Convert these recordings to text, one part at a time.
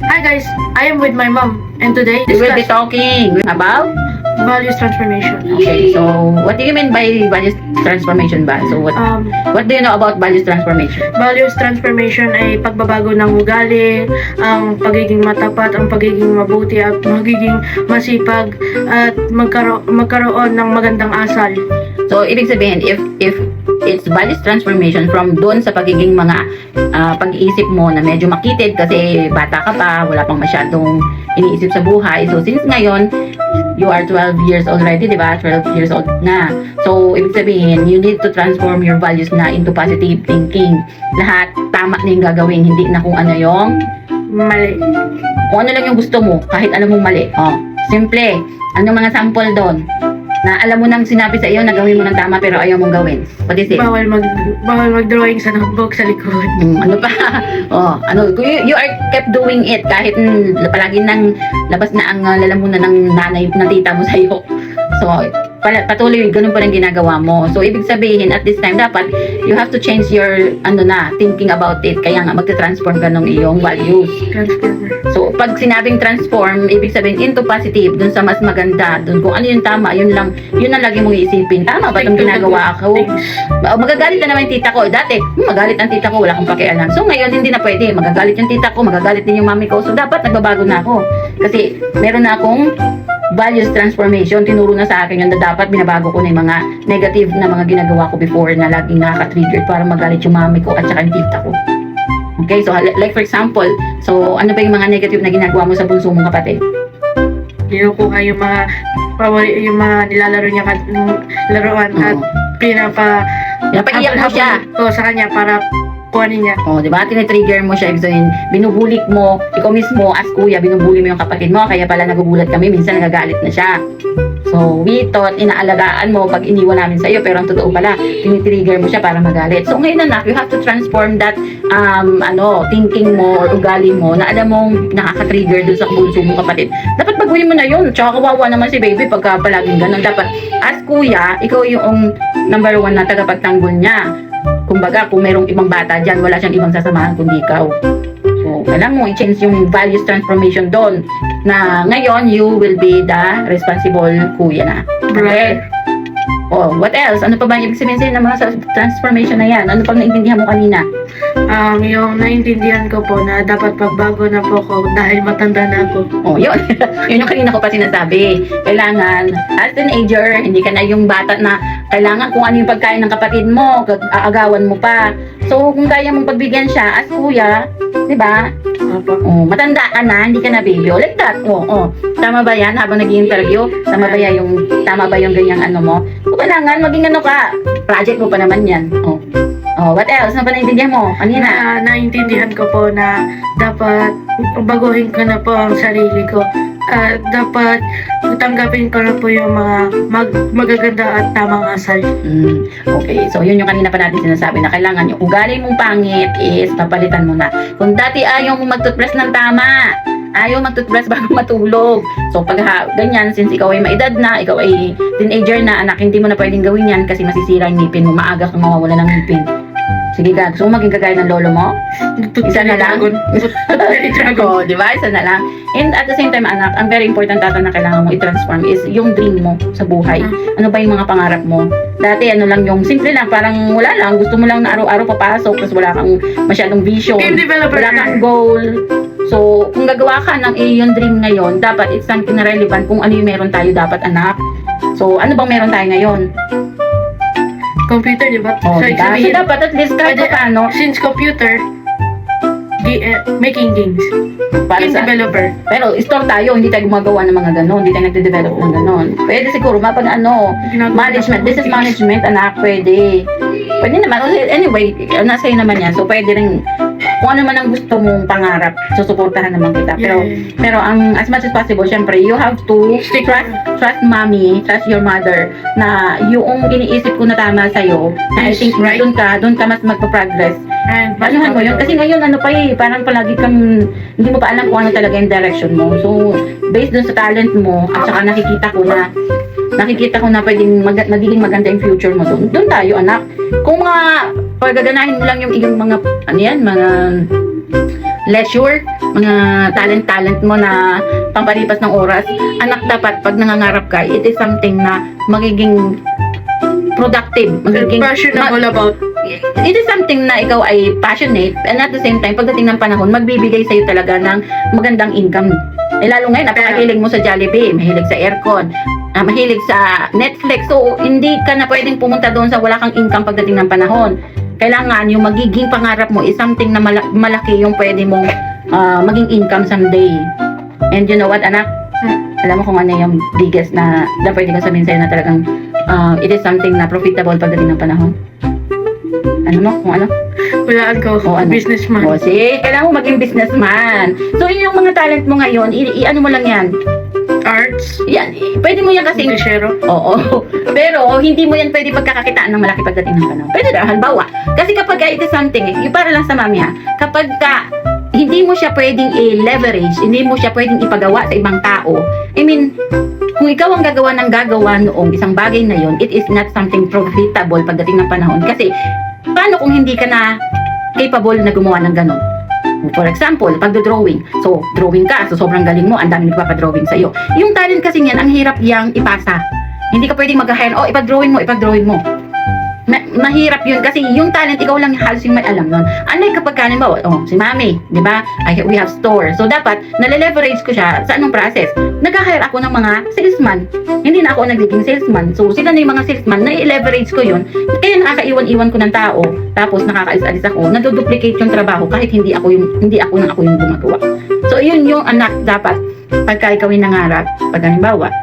Hi guys, I am with my mom and today We will be discuss talking about. values transformation. Okay, so what do you mean by values transformation ba? So what do you know about values transformation? Values transformation ay pagbabago ng ugali, ang pagiging matapat, ang pagiging mabuti at magiging masipag at magkaroon ng magandang asal. So ibig sabihin if it's values transformation from doon sa pagiging mga pag-iisip mo na medyo makitid kasi bata ka pa, wala pang masyadong iniisip sa buhay. So since ngayon you are 12 years already, di ba? 12 years old na. So, ibig sabihin, you need to transform your values na into positive thinking. Lahat, tama na yung gagawin. Hindi na kung ano yung Mali. kung ano lang yung gusto mo, kahit alam mong mali. Oh, simple. Anong mga sample doon? Na alam mo nang sinabi sa iyo na gawin mo ng tama pero ayaw mong gawin. What is it? Bawal mag-drawing sa notebook sa likod. Ano pa? Oh, ano, you are kept doing it kahit palagi nang labas na ang lalamunan ng nanay ng tita mo sa iyo. So, patuloy ganun pa rin ginagawa mo. So, ibig sabihin at this time dapat you have to change your thinking about it. Kaya nga magte-transform ka ng iyong values. Transformer. So, pag sinabing transform, ibig sabihin into positive, dun sa mas maganda, dun kung ano yung tama, yun ang lagi mong iisipin. Tama ba itong ginagawa ko? Magagalit na naman yung tita ko. Dati, magalit ang tita ko, wala akong pakialam. So, ngayon, hindi na pwede. Magagalit yung tita ko, magagalit din yung mami ko. So, dapat nagbabago na ako. Kasi, meron na akong values transformation. Tinuro na sa akin yun na dapat binabago ko na yung mga negative na mga ginagawa ko before na laging nakaka-trigger para magalit yung mami ko at saka yung tita ko. Okay, so like for example, so ano ba yung mga negative na ginagawa mo sa bunso mong kapatid? Kinukuha yung mga nilalaro niya laruan at Napaiyak mo siya. sa kanya para kuhanin niya. Oh, di ba? Tinitrigger mo siya. Ibig sabihin, binubulik mo, ikaw mismo as kuya, binubuli mo yung kapatid mo, kaya pala nagugulat kami, minsan nagagalit na siya. So, we thought, inaalagaan mo pag iniwan namin sa iyo, pero ang totoo pala, tinitrigger mo siya para magalit. So, ngayon anak, you have to transform that thinking mo or ugali mo na alam mong nakaka-trigger dun sa bunso mong kapatid. Dapat baguhin mo na yun. Tsaka kawawa naman si baby pagka palaging ganun. Dapat, as kuya, ikaw yung number 1 na tagapagtanggol niya. Kumbaga, kung mayroong ibang bata dyan, wala siyang ibang sasamahan kundi ikaw. So, kailangan mo i-change yung values transformation doon na ngayon, you will be the responsible kuya na. Okay? Oh, what else? Ano pa ba yung ibig sabihin ng mga transformation na yan? Ano pang naintindihan mo kanina? Yung naintindihan ko po na dapat pagbago na po ako dahil matanda na ako. Oh, yun. Yun yung kanina ko pa sinasabi. Kailangan, as teenager, hindi ka na yung bata na kailangan kung ano yung pagkain ng kapatid mo, aagawan mo pa. So, kung kaya mong pagbigyan siya as kuya, di ba? Oh, matanda ka na, hindi ka na baby. Oh, like that. Oh. Tama ba yan habang nag-i-interview? Tama ba yung ganyang ano mo? So, kailangan maging ano ka. Project mo pa naman yan. Oh, what else? Ano ba naintindihan mo? Kanina? Naintindihan ko po na dapat baguhin ko na po ang sarili ko. Dapat tanggapin ko na po yung mga magaganda at tamang asal. Okay, so yun yung kanina pa natin sinasabi na kailangan yung ugali mong pangit is papalitan mo na. Kung dati ayaw mo mag-toothbrush ng tama, ayaw mag-toothbrush bago matulog. So pag ganyan, since ikaw ay maedad na, ikaw ay teenager na, anak, hindi mo na pwedeng gawin yan kasi masisira yung ngipin mo, maaga kang mawawala ng ngipin. Sige ka, gusto mo maging kagaya ng lolo mo? Isa na lang. Oh, di ba? Isa na lang. And at the same time, anak, ang very important data na kailangan mo i-transform is yung dream mo sa buhay. Ano ba yung mga pangarap mo? Dati, ano lang yung simple lang, parang wala lang. Gusto mo lang na araw-araw papasok, tapos wala kang masyadong vision. Wala kang goal. So, kung gagawa ka ng iyong dream ngayon, dapat it's something na relevant kung ano yung meron tayo dapat, anak. So, ano bang meron tayo ngayon? Computer, di ba? Oh, diba? So, dapat at least kahit paano, since computer, making games. Game developer. Pero store tayo, hindi tayo gumagawa ng mga ganon, hindi tayo nagde-develop ng ganon. Pwede siguro mapag management, business management, anak, pwede. Pwede naman. Anyway, nasa iyo naman yan. So pwede rin kung ano man ang gusto mong pangarap, susuportahan naman kita. Pero ang as much as possible, syempre, you have to trust mommy, trust your mother na yung iniisip ko na tama sa'yo, na I think doon ka mas magpa-progress. And Anuhan mo yun? Kasi ngayon, parang palagi kang, hindi mo pa alam kung ano talaga yung direction mo. So, based dun sa talent mo, at saka nakikita ko na pwedeng magiging maganda yung future mo doon tayo, anak. Kung pagaganahin mo lang yung iyong mga, mga leisure, mga talent mo na pampalipas ng oras. Anak, dapat pag nangangarap ka, it is something na magiging productive, magiging Passionable about. it is something na ikaw ay passionate, and at the same time, pagdating ng panahon, magbibigay sa'yo talaga ng magandang income. Lalo ngayon, napakahilig mo sa Jollibee, mahilig sa aircon, mahilig sa Netflix. So, hindi ka na pwedeng pumunta doon sa wala kang income pagdating ng panahon. Kailangan yung magiging pangarap mo is something na malaki yung pwede mong maging income someday. And you know what, anak? Alam mo kung ano yung biggest na pwede ko sabihin sa'yo na talagang it is something na profitable pagdating ng panahon? Ano mo? Kung ano? Walaan ko. O, ano? Businessman. O, see? Kailangan mo maging businessman. So, yun yung mga talent mo ngayon, ano mo lang yan? Arts. Yan, pwede mo yan kasi. Englishero. Oo. Pero, hindi mo yan pwede pagkakakitaan ng malaki pagdating ng panahon. Pwede na, halimbawa. Kasi kapag it is something, yung para lang sa mami ha, kapag hindi mo siya pwedeng i-leverage, hindi mo siya pwedeng ipagawa sa ibang tao, I mean, kung ikaw ang gagawa noong isang bagay na yon, it is not something profitable pagdating ng panahon. Kasi, paano kung hindi ka na capable na gumawa ng ganon? For example, pagdo-drawing. So, drawing ka. So, sobrang galing mo. Ang dami nagpapadrawing sa'yo. Yung talent kasi niyan, ang hirap yang ipasa. Hindi ka pwedeng mag-hire, ipag-drawing mo. Mahirap yun kasi yung talent, ikaw lang halos yung may alam nun. Unlike kapag kanin ba, si mami, di ba? We have store. So, dapat, nale-leverage ko siya sa anong process. Nag-hire ako ng mga salesman. Hindi na ako nagiging salesman. So, sila na yung mga salesman, na-leverage ko yun. Kaya nakakaiwan-iwan ko ng tao. Tapos, nakakaalis-alis ako. Naduduplicate yung trabaho kahit hindi ako yung gumagawa. So, yun yung anak dapat. Pagka ikaw yung nangarap, pag halimbawa,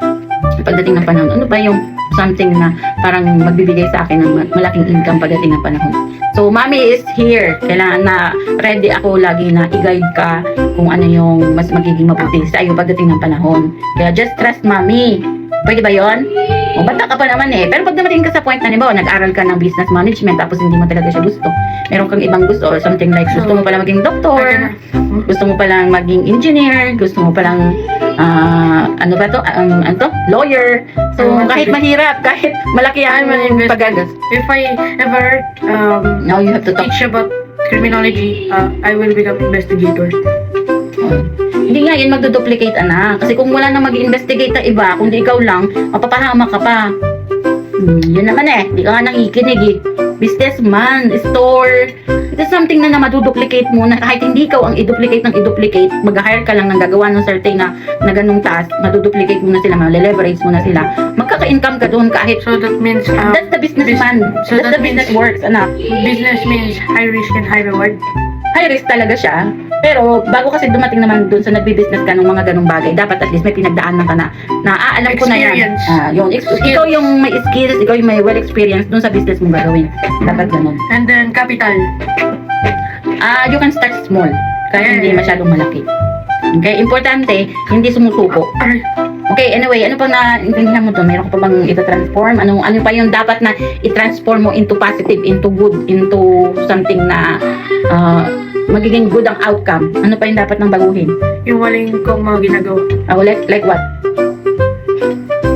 pagdating ng panahon, ano ba yung something na parang magbibigay sa akin ng malaking income pagdating ng panahon. So, mommy is here. Kailangan na ready ako lagi na i-guide ka kung ano yung mas magiging mabuti sa iyo pagdating ng panahon. Kaya just trust mommy. Pwede ba yon? O, bata ka pa naman eh. Pero pag dumating ka sa point na, nag-aral ka ng business management tapos hindi mo talaga siya gusto. Meron kang ibang gusto or something like gusto mo pala maging doktor, gusto mo palang maging engineer, gusto mo palang lawyer. So, kahit mahirap, kahit malaki ang pagagas. If I ever Now you have to talk. teach about criminology, I will become investigator. Hindi nga yun magduduplicate, anak. Kasi kung wala nang mag-investigate na iba, kundi ikaw lang, mapapahamak ka pa. Yun naman eh. Di ka nga nakikinig eh. Businessman, store. It is something na maduduplicate mo na kahit hindi ikaw ang i-duplicate, mag-hire ka lang ng gagawa ng certain na ganung task, maduduplicate mo na sila, leverage mo na sila. Magkaka-income ka doon kahit. So that means That's the businessman. So That's that the business means- works, anak. business means high risk and high reward. High risk talaga siya. Pero bago kasi dumating naman dun sa nagbi-business ka ng mga ganung bagay, dapat at least may pinagdaanan ka na alam ko na yan. Experience. Ikaw yung may skills, ikaw yung may well experience dun sa business mong gagawin. Dapat ganun. And then capital. You can start small. Kaya hindi masyadong malaki. Okay? Importante, hindi sumusuko. Ay, Okay, anyway, ano pang naintindihan mo doon? Meron ka pa bang ito-transform? Ano pa yung dapat na i-transform mo into positive, into good, into something na magiging good ang outcome? Ano pa yung dapat nang baguhin? yung waling kong mga ginagawa. Like what?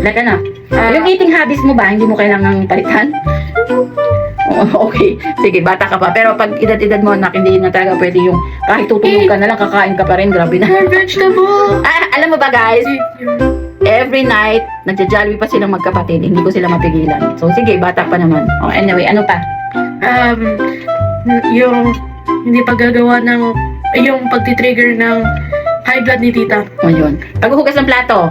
Like ano? Ah. Yung eating habits mo ba, hindi mo kailangang palitan? Okay. Sige, bata ka pa. Pero pag edad-edad mo, anak, hindi na talaga pwede yung kahit tutulog ka na lang, kakain ka pa rin. Grabe na. Vegetable! Alam mo ba guys, every night, nagja-Jollibee pa silang magkapatid. Hindi ko sila mapigilan. So, sige, bata pa naman. Anyway, ano pa? Yung hindi paggagawa ng yung pagtitrigger ng high blood ni tita. Yun. Paghuhugas ng plato.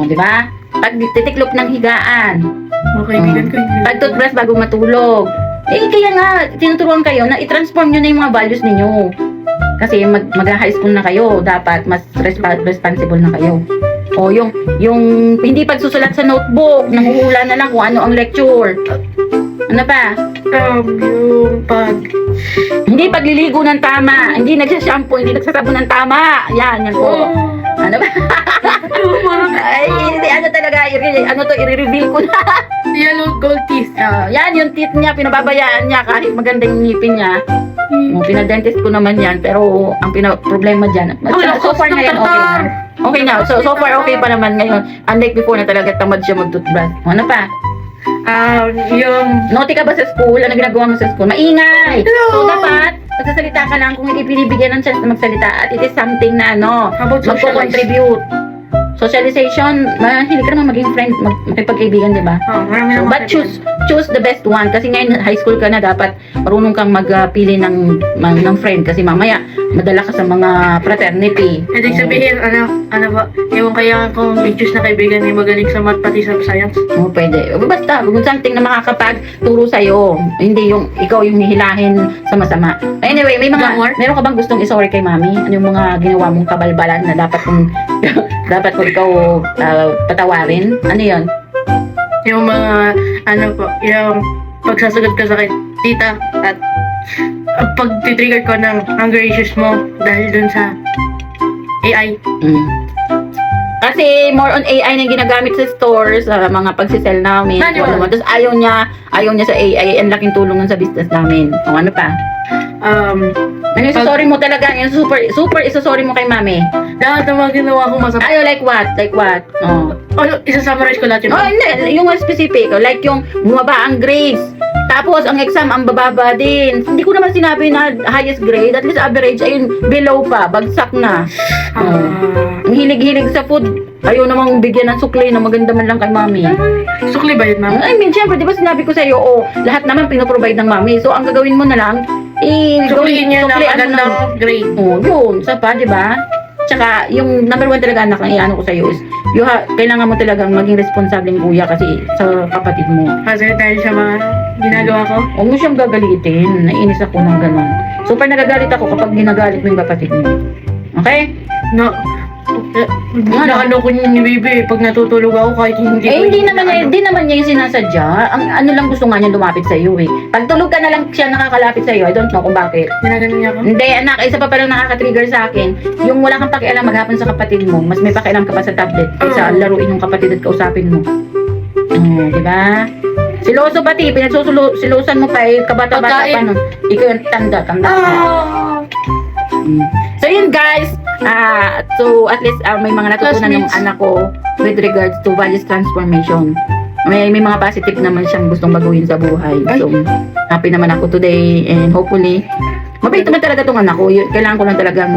Di ba? Pag titiklop ng higaan. Mga kaibigan ko yung Pag-toothbrush bago matulog. Kaya nga, tinuturuan kayo na i-transform nyo na yung mga values ninyo. Kasi mag-high school na kayo, dapat mas responsible na kayo. O yung hindi pagsusulat sa notebook, nanguhula na lang kung ano ang lecture. Ano pa? yung Hindi pagliligo ng tama, hindi nagsashampoo, hindi nagsasabon ng tama. Yan po. Ano ba? Ay, ano talaga, i-reveal ko na. yellow gold teeth. Yan, yung teeth niya, pinababayaan niya kahit maganda yung ngipin niya. Pinadentist ko naman yan, pero ang problema dyan, so far ngayon okay na. Okay na, so far okay pa naman ngayon. Unlike before na talaga tamad siya mag-toothbrush. Ano pa? Yung Naughty ka ba sa school? Ano ginagawa mo sa school? Maingay! So dapat, magsasalita ka lang kung hindi binibigyan ng chance na magsalita at it is something na How about socialize? magko-contribute. Socialization, mahilig ka naman maging friend, makipagkaibigan, di ba? Marami So, naman but choose the best one kasi ngayon high school ka na, dapat marunong kang magpili ng friend kasi mamaya madala ka sa mga fraternity. Ibig sabihin, ano ba, yung kaya kung i-choose na kaibigan ay magaling sa math pati sa science. Oo, pwede. Basta, kung something na makakapagturo sa'yo, hindi yung ikaw yung hihilahin sa masama. Anyway, meron ka bang gustong isorry kay mami? Ano yung mga ginawa mong kabalbalan na dapat kung dapat kung ikaw patawarin? Ano yon? Yung mga, yung pagsasagot ka sa akin, tita, at pag-trigger ko ng anger issues mo dahil dun sa AI. Kasi more on AI na yung ginagamit sa stores, sa mga pagsisell namin. Tapos ayaw niya sa AI, ang laking tulong nun sa business namin. O ano pa? Ano yung sorry mo talaga? Yung super isa-sorry mo kay mami? Lahat ng mga ginawa ko masama. Ayaw, like what? Like what? Oh. Isa-summarize ko lahat yun. Oh, hindi. Yung specific. Like yung bumaba ang grades. Tapos, ang exam, ang bababa din. Hindi ko naman sinabi na highest grade. At least average, ayun, below pa. Bagsak na. Ang hilig-hilig sa food. Ayaw namang bigyan ng sukli na maganda man lang kay mami. Sukli ba yun, ma'am? I mean, syempre, di ba sinabi ko sa'yo, lahat naman pinoprovide ng mami. So, ang gagawin mo na lang, Sukliin niya na suklian mo magandang grade. Yun, sa pa, di ba? Tsaka, yung number one talaga anak, ang iano ko sa'yo is, kailangan mo talagang maging responsableng kuya kasi sa kapatid mo. Kasi dahil sa mga ginagawa ko. Huwag mo siyang gagalitin. Nainis ako ng gano'n. Super nagagalit ako kapag ginagalit mo yung kapatid mo. Okay? No. Ano ko ni Bibi pag natutulog ako kahit hindi ko Hindi naman niya yung sinasadya. Ang ano lang gusto nga niya lumapit sa iyo eh. Pag tulog ka na lang siya nakakalapit sa iyo. I don't know kung bakit. Ginaganon niya ako. Hindi, anak, isa pa palang nakaka-trigger sa akin. Yung wala kang pakialam maghapon sa kapatid mo, mas may pakialam ka pa sa tablet kaysa laruin yung kapatid at kausapin mo. Di ba? Siloso pati, silosan mo pa eh, kabata-bata pa nun. Ikaw yung tanda. So yun guys, so at least may mga natutunan ng anak ko with regards to values transformation. May mga positive naman siyang gustong baguhin sa buhay. So happy naman ako today and hopefully mabait naman talaga tong anak ko. Kailangan ko lang talagang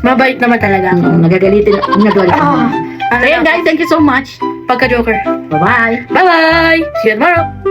Mabait naman talaga. nagagalitin. So yun guys, thank you so much. Pagka-joker. Bye-bye. Bye-bye! See you tomorrow!